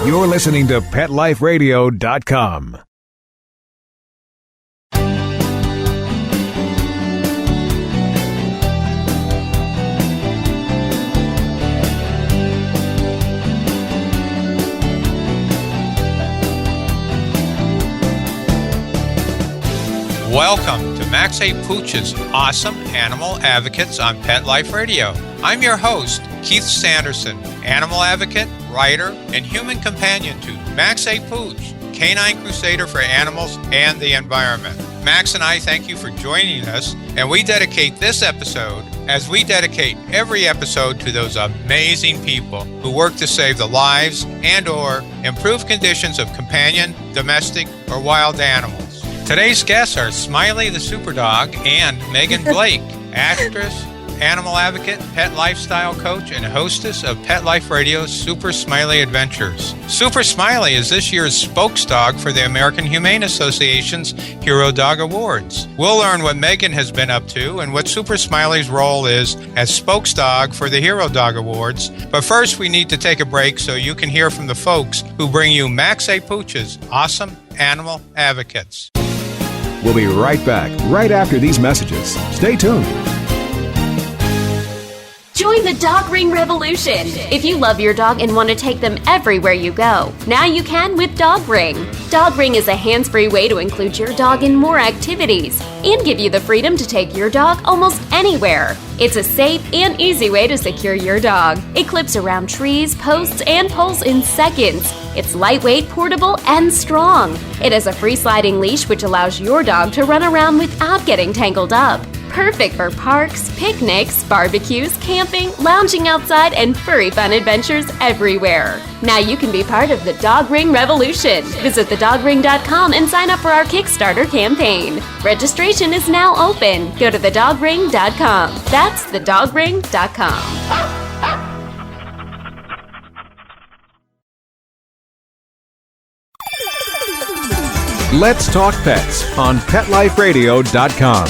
You're listening to PetLifeRadio.com. Welcome to Max A. Pooch's Awesome Animal Advocates on Pet Life Radio. I'm your host, Keith Sanderson, animal advocate, writer, and human companion to Max A. Pooch, canine crusader for animals and the environment. Max and I thank you for joining us, and we dedicate this episode, as we dedicate every episode, to those amazing people who work to save the lives and/or improve conditions of companion, domestic, or wild animals. Today's guests are Smiley the Super Dog and Megan Blake, actress, animal advocate, pet lifestyle coach, and hostess of Pet Life Radio's Super Smiley Adventures. Super Smiley is this year's spokesdog for the American Humane Association's Hero Dog Awards. We'll learn what Megan has been up to and what Super Smiley's role is as spokesdog for the Hero Dog Awards. But first, we need to take a break so you can hear from the folks who bring you Max A. Pooch's Awesome Animal Advocates. We'll be right back, right after these messages. Stay tuned. Join the Dog Ring Revolution. If you love your dog and want to take them everywhere you go, now you can with Dog Ring. Dog Ring is a hands-free way to include your dog in more activities and give you the freedom to take your dog almost anywhere. It's a safe and easy way to secure your dog. It clips around trees, posts, and poles in seconds. It's lightweight, portable, and strong. It has a free sliding leash which allows your dog to run around without getting tangled up. Perfect for parks, picnics, barbecues, camping, lounging outside, and furry fun adventures everywhere. Now you can be part of the Dog Ring Revolution. Visit thedogring.com and sign up for our Kickstarter campaign. Registration is now open. Go to thedogring.com. That's thedogring.com. Let's Talk Pets on PetLifeRadio.com.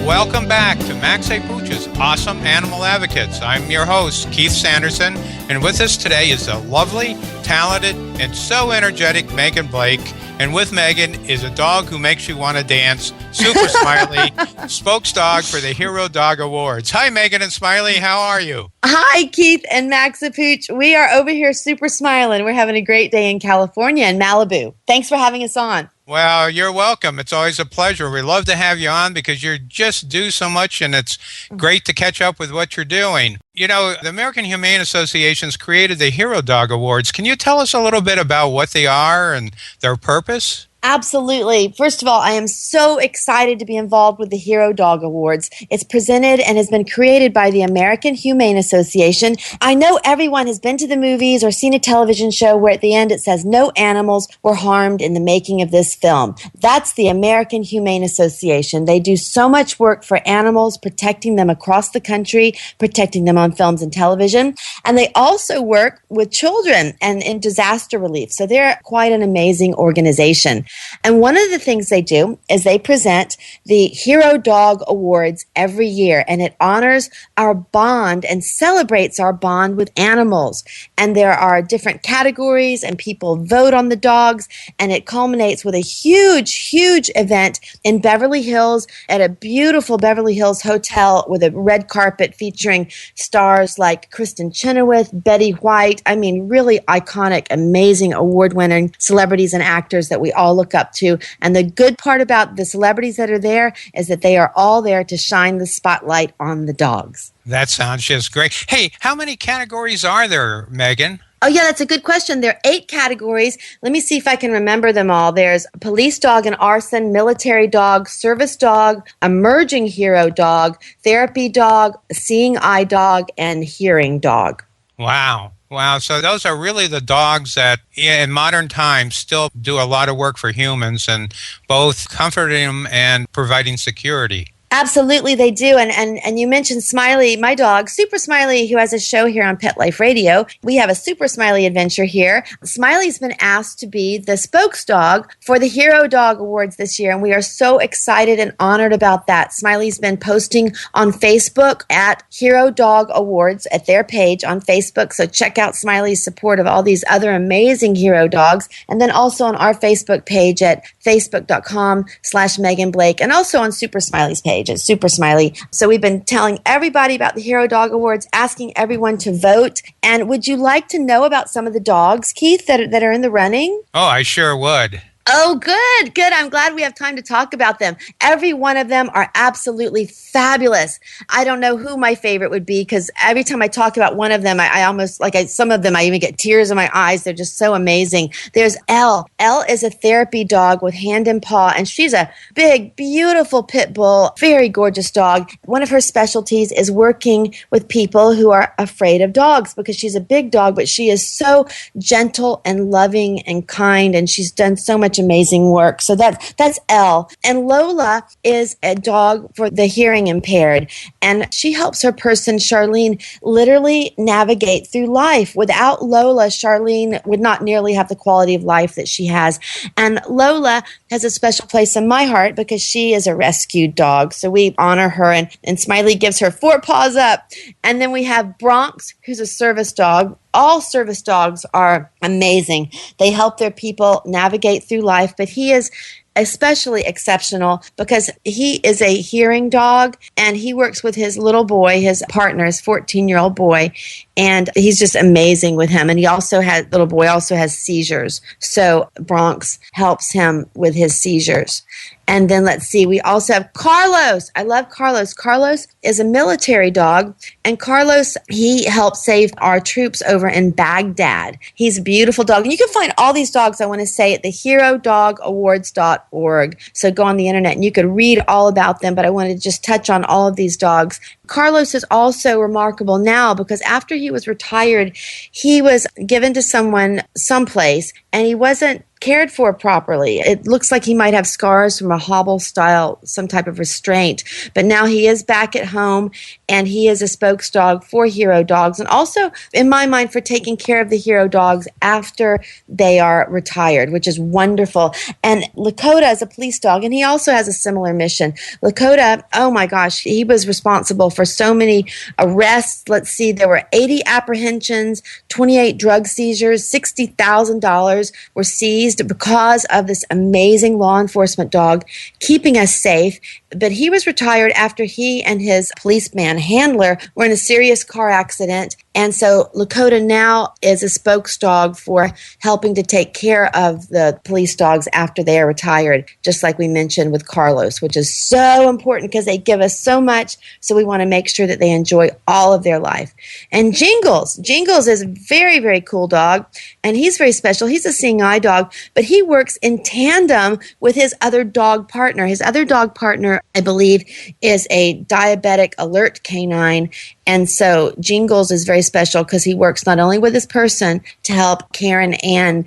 Welcome back to Max A. Pooch's Awesome Animal Advocates. I'm your host, Keith Sanderson, and with us today is the lovely, talented, and so energetic Megan Blake. And with Megan is a dog who makes you want to dance, Super Smiley, spokesdog for the Hero Dog Awards. Hi, Megan and Smiley. How are you? Hi, Keith and Max A. Pooch. We are over here super smiling. We're having a great day in California and Malibu. Thanks for having us on. Well, you're welcome. It's always a pleasure. We love to have you on because you just do so much, and it's great to catch up with what you're doing. You know, the American Humane Association's created the Hero Dog Awards. Can you tell us a little bit about what they are and their purpose? Absolutely. First of all, I am so excited to be involved with the Hero Dog Awards. It's presented and has been created by the American Humane Association. I know everyone has been to the movies or seen a television show where at the end it says no animals were harmed in the making of this film. That's the American Humane Association. They do so much work for animals, protecting them across the country, protecting them on films and television. And they also work with children and in disaster relief. So they're quite an amazing organization. And one of the things they do is they present the Hero Dog Awards every year, and it honors our bond and celebrates our bond with animals. And there are different categories, and people vote on the dogs, and it culminates with a huge, huge event in Beverly Hills at a beautiful Beverly Hills hotel with a red carpet featuring stars like Kristen Chenoweth, Betty White. I mean, really iconic, amazing, award-winning celebrities and actors that we all look up to. And the good part about the celebrities that are there is that they are all there to shine the spotlight on the dogs. That sounds just great. Hey, how many categories are there, Megan? Oh, yeah, that's a good question. There are 8 categories. Let me see if I can remember them all. There's police dog and arson, military dog, service dog, emerging hero dog, therapy dog, seeing eye dog, and hearing dog. Wow. Wow. So those are really the dogs that in modern times still do a lot of work for humans and both comforting them and providing security. Absolutely, they do. And you mentioned Smiley, my dog, Super Smiley, who has a show here on Pet Life Radio. We have a Super Smiley adventure here. Smiley's been asked to be the spokesdog for the Hero Dog Awards this year, and we are so excited and honored about that. Smiley's been posting on Facebook at Hero Dog Awards at their page on Facebook, so check out Smiley's support of all these other amazing hero dogs, and then also on our Facebook page at facebook.com/Megan Blake, and also on Super Smiley's page at Super Smiley. So we've been telling everybody about the Hero Dog Awards, asking everyone to vote. And would you like to know about some of the dogs, Keith, that are in the running? Oh, I sure would. Oh, good, good. I'm glad we have time to talk about them. Every one of them are absolutely fabulous. I don't know who my favorite would be because every time I talk about one of them, I almost, some of them, I even get tears in my eyes. They're just so amazing. There's Elle. Elle is a therapy dog with hand and paw, and she's a big, beautiful pit bull, very gorgeous dog. One of her specialties is working with people who are afraid of dogs because she's a big dog, but she is so gentle and loving and kind, and she's done so much amazing work. So that's Elle. And Lola is a dog for the hearing impaired, and she helps her person, Charlene, literally navigate through life. Without Lola, Charlene would not nearly have the quality of life that she has. And Lola has a special place in my heart because she is a rescued dog. So we honor her, and Smiley gives her 4 paws up. And then we have Bronx, who's a service dog. All service dogs are amazing. They help their people navigate through life, but he is especially exceptional because he is a hearing dog, and he works with his little boy, his partner, his 14-year-old boy, and he's just amazing with him. And little boy also has seizures. So Bronx helps him with his seizures. And then let's see, we also have Carlos. I love Carlos. Carlos is a military dog, and Carlos, he helped save our troops over in Baghdad. He's a beautiful dog. And you can find all these dogs, I want to say, at the herodogawards.org. So go on the internet and you could read all about them, but I want to just touch on all of these dogs. Carlos is also remarkable now because after he was retired, he was given to someone someplace, and he wasn't cared for properly. It looks like he might have scars from a hobble style, some type of restraint, but now he is back at home, and he is a spokesdog for hero dogs, and also, in my mind, for taking care of the hero dogs after they are retired, which is wonderful. And Lakota is a police dog, and he also has a similar mission. Lakota, oh my gosh, he was responsible for so many arrests. Let's see, there were 80 apprehensions, 28 drug seizures, $60,000 were seized because of this amazing law enforcement dog keeping us safe. But he was retired after he and his policeman handler were in a serious car accident. And so Lakota now is a spokesdog for helping to take care of the police dogs after they are retired, just like we mentioned with Carlos, which is so important because they give us so much. So we want to make sure that they enjoy all of their life. And Jingles is a very, very cool dog, and he's very special. He's a seeing eye dog, but he works in tandem with his other dog partner. His other dog partner, I believe, is a diabetic alert canine. And so Jingles is very special because he works not only with this person to help Karen Ann,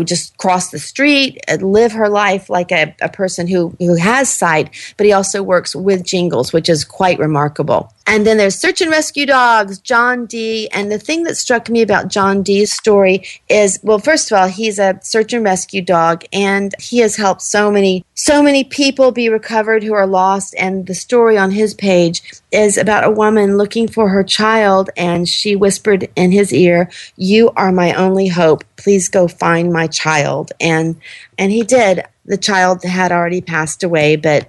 just cross the street and live her life like a person who has sight, but he also works with Jingles, which is quite remarkable. And then there's search and rescue dogs, John D. And the thing that struck me about John D's story is, well, first of all, he's a search and rescue dog, and he has helped so many people be recovered who are lost. And the story on his page is about a woman looking for her child, and she whispered in his ear, "You are my only hope. Please go find my child." And he did. The child had already passed away, but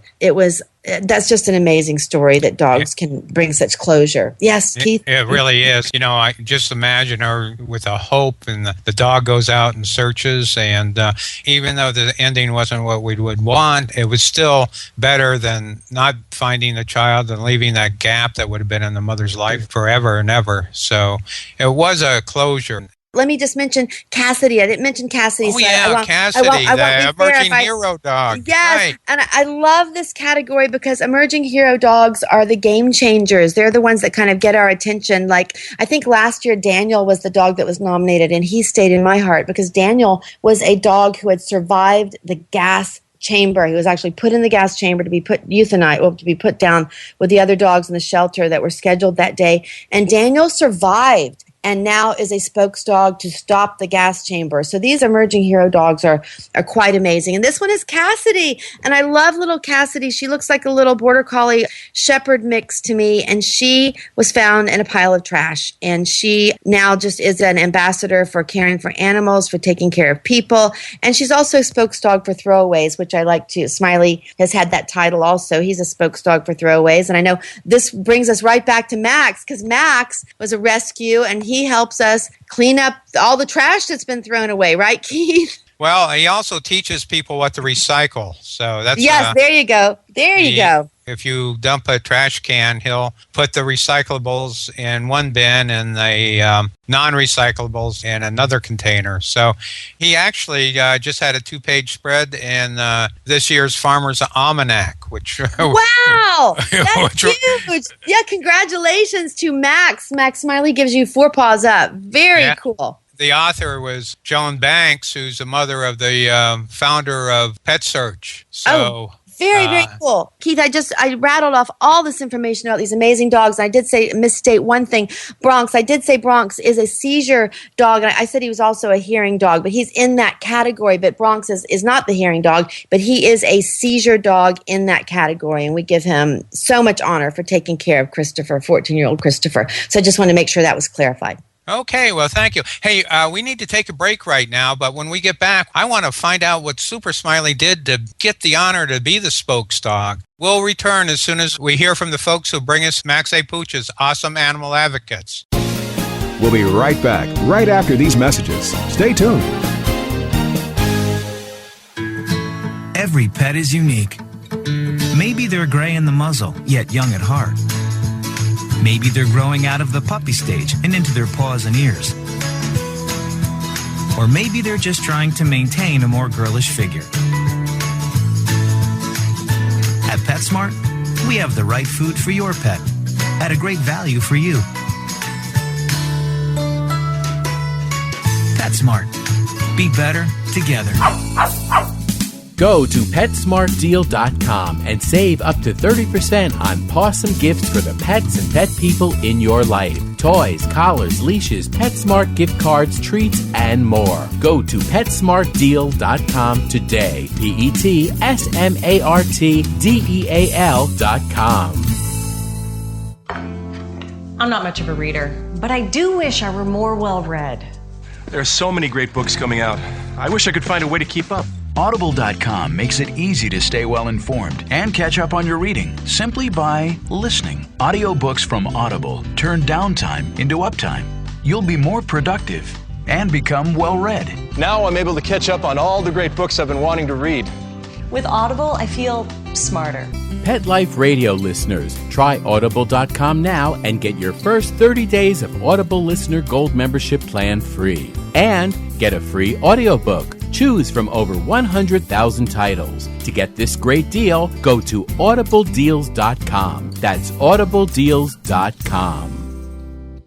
that's just an amazing story that dogs can bring such closure. Yes, Keith? It really is. I just imagine her with a hope, and the dog goes out and searches, and even though the ending wasn't what we would want, it was still better than not finding the child and leaving that gap that would have been in the mother's life forever and ever. So it was a closure. Let me just mention Cassidy. I didn't mention Cassidy. Oh, yeah, Cassidy, the emerging hero dog. Yes, right. And I love this category because emerging hero dogs are the game changers. They're the ones that kind of get our attention. Like, I think last year Daniel was the dog that was nominated, and he stayed in my heart because Daniel was a dog who had survived the gas chamber. He was actually put in the gas chamber to be euthanized, or to be put down with the other dogs in the shelter that were scheduled that day. And Daniel survived, and now is a spokesdog to stop the gas chamber. So these emerging hero dogs are quite amazing. And this one is Cassidy, and I love little Cassidy. She looks like a little border collie shepherd mix to me, and she was found in a pile of trash. And she now just is an ambassador for caring for animals, for taking care of people. And she's also a spokesdog for throwaways, which I like to. Smiley has had that title also. He's a spokesdog for throwaways. And I know this brings us right back to Max, because Max was a rescue, and he helps us clean up all the trash that's been thrown away, right, Keith? Well, he also teaches people what to recycle. So that's there you go. There you go. If you dump a trash can, he'll put the recyclables in one bin and the non-recyclables in another container. So he actually just had a 2-page spread in this year's Farmer's Almanac, which wow, that's huge! Yeah, congratulations to Max. Max Smiley gives you 4 paws up. Very cool. The author was Joan Banks, who's the mother of the founder of Pet Search. So. Very cool. Keith, I rattled off all this information about these amazing dogs. And I did misstate one thing. Bronx. I did say Bronx is a seizure dog. And I said he was also a hearing dog, but he's in that category. But Bronx is not the hearing dog, but he is a seizure dog in that category. And we give him so much honor for taking care of Christopher, 14-year-old Christopher. So I just wanted to make sure that was clarified. Okay, well, thank you. Hey, we need to take a break right now, but when we get back, I want to find out what Super Smiley did to get the honor to be the spokesdog. We'll return as soon as we hear from the folks who bring us Max A. Pooch's Awesome Animal Advocates. We'll be right back, right after these messages. Stay tuned. Every pet is unique. Maybe they're gray in the muzzle, yet young at heart. Maybe they're growing out of the puppy stage and into their paws and ears. Or maybe they're just trying to maintain a more girlish figure. At PetSmart, we have the right food for your pet at a great value for you. PetSmart. Be better together. Go to PetSmartDeal.com and save up to 30% on pawsome gifts for the pets and pet people in your life. Toys, collars, leashes, PetSmart gift cards, treats, and more. Go to PetSmartDeal.com today. PetSmartDeal.com. I'm not much of a reader, but I do wish I were more well-read. There are so many great books coming out. I wish I could find a way to keep up. Audible.com makes it easy to stay well informed and catch up on your reading simply by listening. Audiobooks from Audible turn downtime into uptime. You'll be more productive and become well read. Now I'm able to catch up on all the great books I've been wanting to read. With Audible, I feel smarter. Pet Life Radio listeners, try Audible.com now and get your first 30 days of Audible Listener Gold membership plan free. And get a free audiobook. Choose from over 100,000 titles. To get this great deal, go to audibledeals.com. That's audibledeals.com.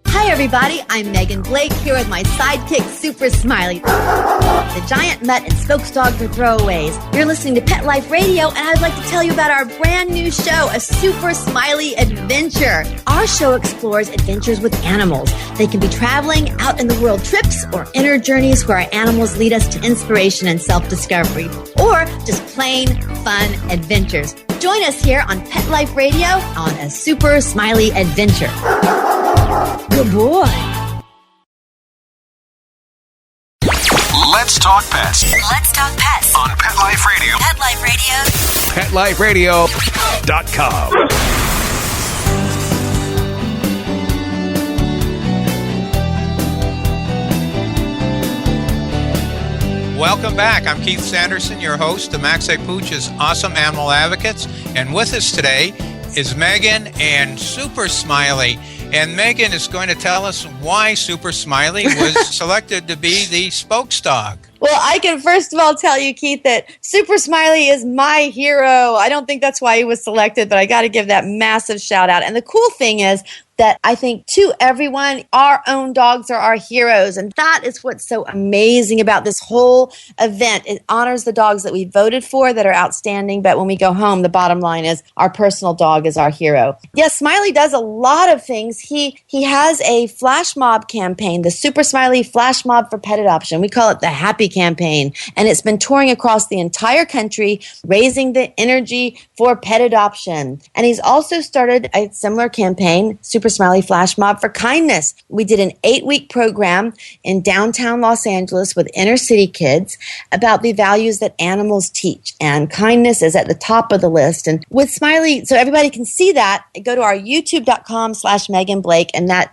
Hi, everybody. I'm Megan Blake here with my sidekick, Super Smiley, the giant mutt and spokesdog for throwaways. You're listening to Pet Life Radio, and I'd like to tell you about our brand new show, A Super Smiley Adventure. Our show explores adventures with animals. They can be traveling, out in the world trips, or inner journeys where our animals lead us to inspiration and self-discovery, or just plain fun adventures. Join us here on Pet Life Radio on A Super Smiley Adventure. Good boy. Let's talk pets. Let's talk pets On Pet Life Radio. Pet Life Radio. PetLifeRadio.com. Welcome back. I'm Keith Sanderson, your host of Max A. Pooch's Awesome Animal Advocates. And with us today is Megan and Super Smiley. And Megan is going to tell us why Super Smiley was selected to be the spokesdog. Well, I can first of all tell you, Keith, that Super Smiley is my hero. I don't think that's why he was selected, but I got to give that massive shout out. And the cool thing is that I think to everyone, our own dogs are our heroes. And that is what's so amazing about this whole event. It honors the dogs that we voted for that are outstanding. But when we go home, the bottom line is our personal dog is our hero. Yes, Smiley does a lot of things. He has a flash mob campaign, the Super Smiley Flash Mob for Pet Adoption. We call it the Happy Campaign. And it's been touring across the entire country, raising the energy for pet adoption. And he's also started a similar campaign, Super Smiley Flash Mob for Kindness. We did an 8-week program in downtown Los Angeles with inner city kids about the values that animals teach. And kindness is at the top of the list. And with Smiley, so everybody can see that, go to our youtube.com/Megan Blake, and that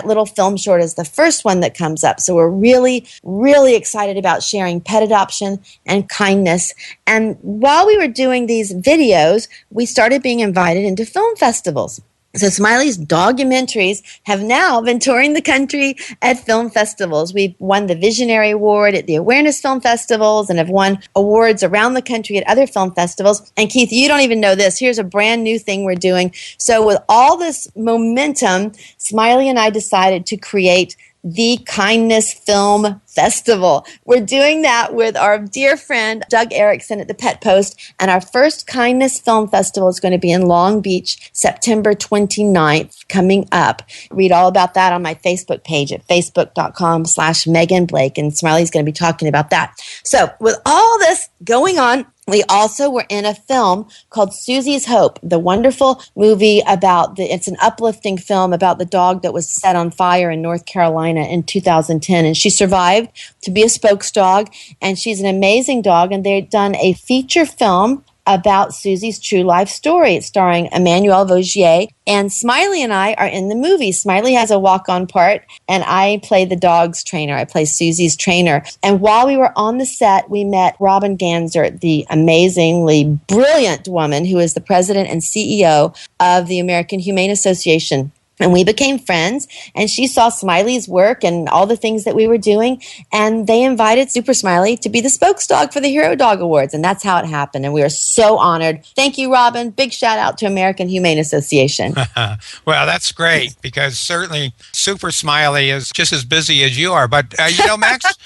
little film short is the first one that comes up. So we're really, really excited about sharing pet adoption and kindness. And while we were doing these videos, we started being invited into film festivals. So Smiley's documentaries have now been touring the country at film festivals. We've won the Visionary Award at the Awareness Film Festivals and have won awards around the country at other film festivals. And Keith, you don't even know this. Here's a brand new thing we're doing. So with all this momentum, Smiley and I decided to create the Kindness Film Festival. We're doing that with our dear friend Doug Erickson at the Pet Post, and our first Kindness Film Festival is going to be in Long Beach, September 29th, coming up. Read all about that on my Facebook page at facebook.com/Megan Blake, and Smiley's going to be talking about that. So with all this going on, we also were in a film called Susie's Hope, the wonderful movie it's an uplifting film about the dog that was set on fire in North Carolina in 2010. And she survived to be a spokesdog, and she's an amazing dog. And they've done a feature film about Susie's true life story. It's starring Emmanuel Vaugier, and Smiley and I are in the movie. Smiley has a walk-on part, and I play the dog's trainer. I play Susie's trainer. And while we were on the set, we met Robin Ganser, the amazingly brilliant woman who is the president and CEO of the American Humane Association. And we became friends, and she saw Smiley's work and all the things that we were doing, and they invited Super Smiley to be the spokesdog for the Hero Dog Awards, and that's how it happened, and we are so honored. Thank you, Robin. Big shout out to American Humane Association. Well, that's great, because certainly Super Smiley is just as busy as you are. But, Max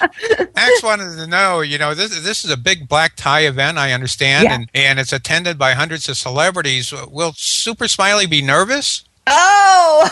wanted to know, this is a big black tie event, I understand, Yeah. and it's attended by hundreds of celebrities. Will Super Smiley be nervous? Oh,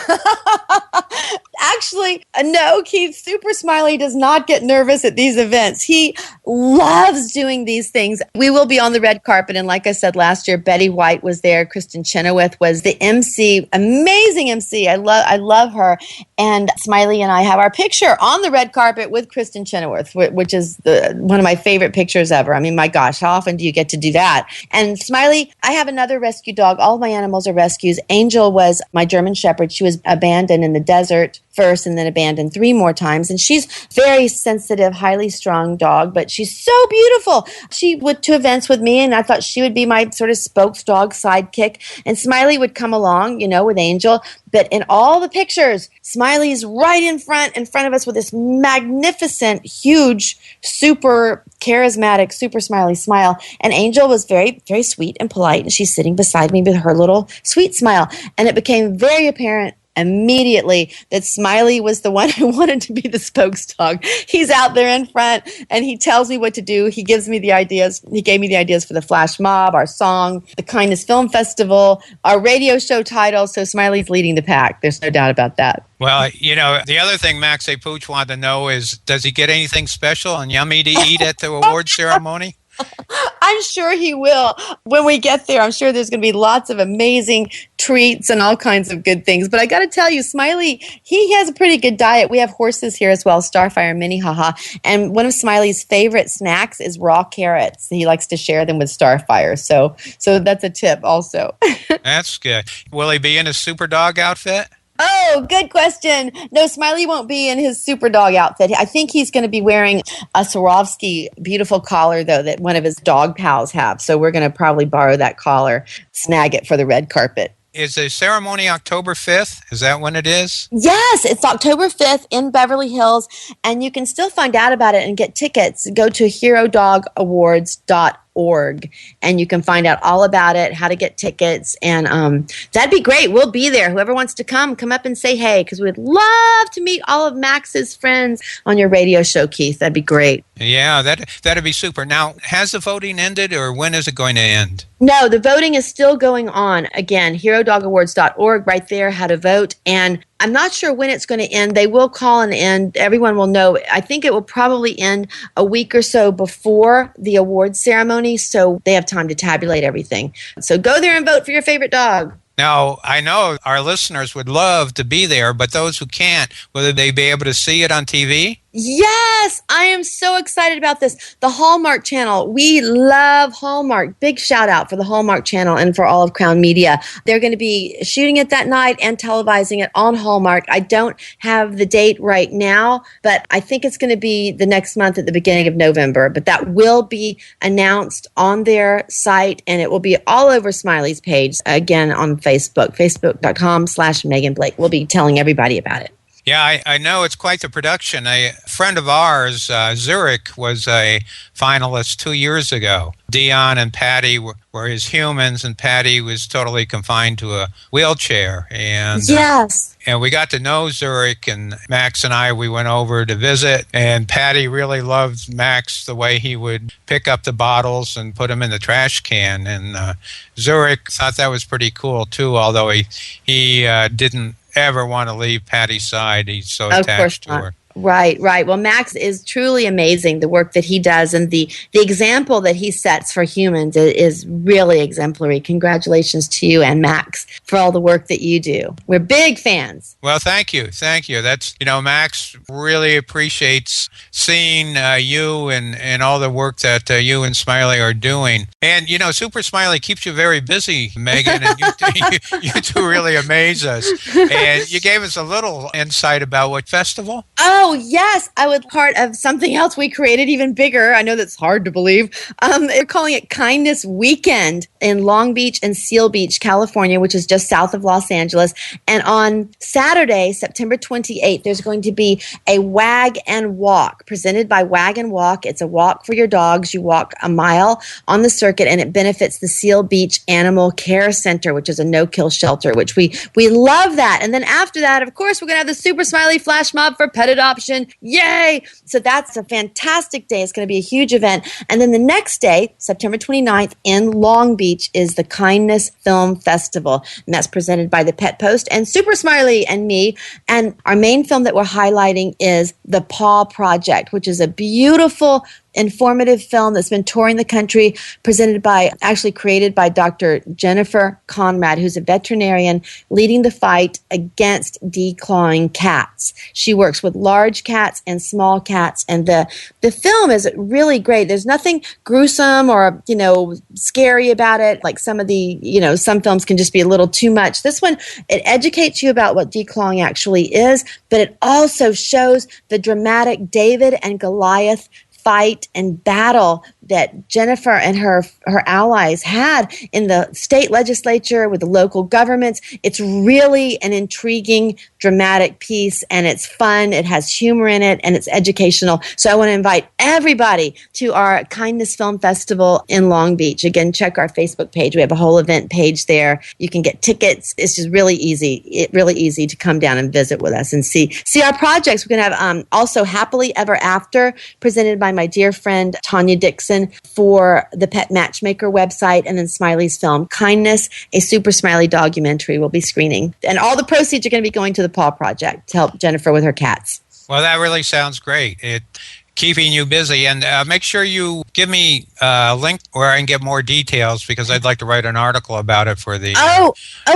actually, no, Keith. Super Smiley does not get nervous at these events. He loves doing these things. We will be on the red carpet. And like I said last year, Betty White was there. Kristen Chenoweth was the MC, amazing MC. I love her. And Smiley and I have our picture on the red carpet with Kristen Chenoweth, which is one of my favorite pictures ever. I mean, my gosh, how often do you get to do that? And Smiley, I have another rescue dog. All of my animals are rescues. Angel was my German Shepherd. She was abandoned in the desert first and then abandoned 3 more times. And she's very sensitive, highly strung dog, but she's so beautiful. She went to events with me, and I thought she would be my sort of spokesdog sidekick. And Smiley would come along, with Angel. But in all the pictures, Smiley's right in front of us with this magnificent, huge, super charismatic, Super Smiley smile. And Angel was very, very sweet and polite, and she's sitting beside me with her little sweet smile. And it became very apparent immediately that Smiley was the one who wanted to be the spokesdog. He's out there in front, and he tells me what to do. He gives me the ideas. He gave me the ideas for the Flash Mob, our song, the Kindness Film Festival, our radio show title. So Smiley's leading the pack. There's no doubt about that. Well, the other thing Max A. Pooch wanted to know is, does he get anything special and yummy to eat at the award ceremony? I'm sure he will. When we get there, I'm sure there's going to be lots of amazing treats and all kinds of good things. But I got to tell you, Smiley, he has a pretty good diet. We have horses here as well, Starfire, Minnehaha. And one of Smiley's favorite snacks is raw carrots. He likes to share them with Starfire. So that's a tip also. That's good. Will he be in a super dog outfit? Oh, good question. No, Smiley won't be in his super dog outfit. I think he's going to be wearing a Swarovski beautiful collar, though, that one of his dog pals have. So we're going to probably borrow that collar, snag it for the red carpet. Is the ceremony October 5th? Is that when it is? Yes, it's October 5th in Beverly Hills, and you can still find out about it and get tickets. Go to herodogawards.org. finalists.org, and you can find out all about it, how to get tickets, and that'd be great. We'll be there. Whoever wants to come up and say hey, because we'd love to meet all of Max's friends on your radio show, Keith. That'd be great. Yeah, that'd be super. Now, has the voting ended, or when is it going to end? No, the voting is still going on. Again, herodogawards.org, right there, how to vote. And I'm not sure when it's going to end. They will call an end. Everyone will know. I think it will probably end a week or so before the awards ceremony, so they have time to tabulate everything. So go there and vote for your favorite dog. Now, I know our listeners would love to be there, but those who can't, will they be able to see it on TV? Yes, I am so excited about this. The Hallmark Channel. We love Hallmark. Big shout out for the Hallmark Channel and for all of Crown Media. They're going to be shooting it that night and televising it on Hallmark. I don't have the date right now, but I think it's going to be the next month at the beginning of November. But that will be announced on their site, and it will be all over Smiley's page, again, on Facebook, facebook.com/Megan Blake. We'll be telling everybody about it. Yeah, I know it's quite the production. A friend of ours, Zurich, was a finalist 2 years ago. Dion and Patty were his humans, and Patty was totally confined to a wheelchair. And yes. And we got to know Zurich, and Max and I, we went over to visit, and Patty really loved Max, the way he would pick up the bottles and put them in the trash can. And Zurich thought that was pretty cool, too, although he didn't ever want to leave Patty's side. He's so attached to her. Right. Well, Max is truly amazing. The work that he does and the example that he sets for humans is really exemplary. Congratulations to you and Max for all the work that you do. We're big fans. Well, thank you. That's, Max really appreciates seeing you and all the work that you and Smiley are doing. And, Super Smiley keeps you very busy, Megan, and you two really amaze us. And you gave us a little insight about what festival? Oh, yes. I was part of something else we created even bigger. I know that's hard to believe. They're calling it Kindness Weekend in Long Beach and Seal Beach, California, which is just south of Los Angeles. And on Saturday, September 28th, there's going to be a Wag and Walk presented by Wag and Walk. It's a walk for your dogs. You walk a mile on the circuit, and it benefits the Seal Beach Animal Care Center, which is a no-kill shelter, which we love that. And then after that, of course, we're going to have the Super Smiley Flash Mob for pet adoption. Yay! So that's a fantastic day. It's going to be a huge event. And then the next day, September 29th, in Long Beach, is the Kindness Film Festival. And that's presented by the Pet Post and Super Smiley and me. And our main film that we're highlighting is The Paw Project, which is a beautiful, informative film that's been touring the country, created by Dr. Jennifer Conrad, who's a veterinarian leading the fight against declawing cats. She works with large cats and small cats, and the film is really great. There's nothing gruesome or, scary about it. Like some of the, some films can just be a little too much. This one, it educates you about what declawing actually is, but it also shows the dramatic David and Goliath fight and battle that Jennifer and her allies had in the state legislature with the local governments. It's really an intriguing, dramatic piece, and it's fun. It has humor in it, and it's educational. So I want to invite everybody to our Kindness Film Festival in Long Beach. Again, check our Facebook page. We have a whole event page there. You can get tickets. It's just really easy to come down and visit with us and see our projects. We're going to have also Happily Ever After, presented by my dear friend Tanya Dixon for the Pet Matchmaker website, and then Smiley's film Kindness, a Super Smiley documentary will be screening. And all the proceeds are going to be going to the Paw Project to help Jennifer with her cats. Well, that really sounds great. Keeping you busy. And make sure you give me a link where I can get more details, because I'd like to write an article about it for the...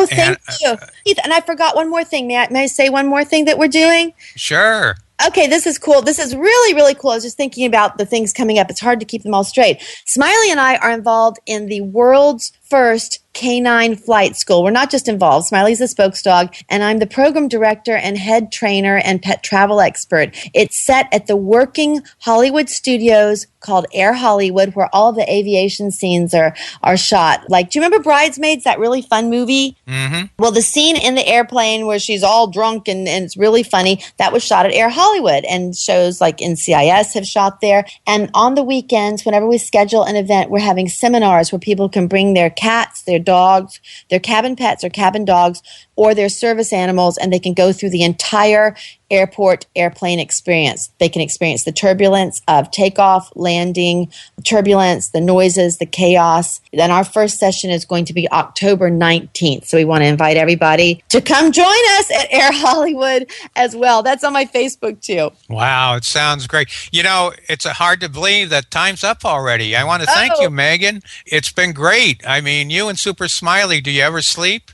Thank you. Keith, and I forgot one more thing. May I say one more thing that we're doing? Sure. Okay, this is cool. This is really, really cool. I was just thinking about the things coming up. It's hard to keep them all straight. Smiley and I are involved in the world's first canine flight school. We're not just involved. Smiley's the spokesdog, and I'm the program director and head trainer and pet travel expert. It's set at the working Hollywood studios called Air Hollywood, where all of the aviation scenes are shot. Like, do you remember Bridesmaids, that really fun movie? Mm-hmm. Well, the scene in the airplane where she's all drunk and it's really funny, that was shot at Air Hollywood, and shows like NCIS have shot there. And on the weekends, whenever we schedule an event, we're having seminars where people can bring their cats, their dogs, their cabin pets or cabin dogs, or their service animals, and they can go through the entire airport airplane experience. They can experience the turbulence of takeoff, landing, turbulence, the noises, the chaos. Then our first session is going to be October 19th. So we want to invite everybody to come join us at Air Hollywood as well. That's on my Facebook too. Wow, it sounds great. You know, it's hard to believe that time's up already. I want to thank you, Megan. It's been great. I mean, you and Super Smiley, do you ever sleep?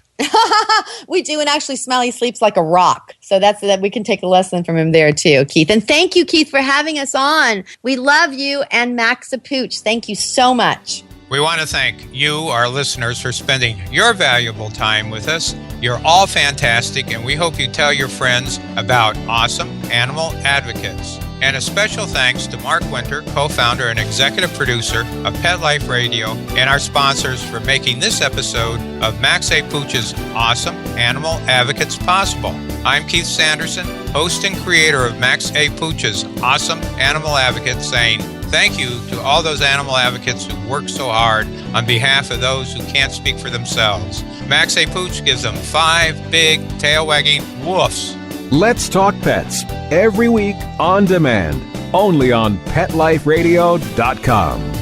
We do, and actually Smiley sleeps like a rock. So that's that. We can take a lesson from him there too, Keith. And thank you, Keith, for having us on. We love you, and Max a Pooch. Thank you so much. We want to thank you, our listeners, for spending your valuable time with us. You're all fantastic, and we hope you tell your friends about awesome animal advocates. And a special thanks to Mark Winter, co-founder and executive producer of Pet Life Radio, and our sponsors for making this episode of Max A. Pooch's Awesome Animal Advocates possible. I'm Keith Sanderson, host and creator of Max A. Pooch's Awesome Animal Advocates, saying thank you to all those animal advocates who work so hard on behalf of those who can't speak for themselves. Max A. Pooch gives them 5 big tail-wagging woofs. Let's Talk Pets, every week on demand, only on PetLifeRadio.com.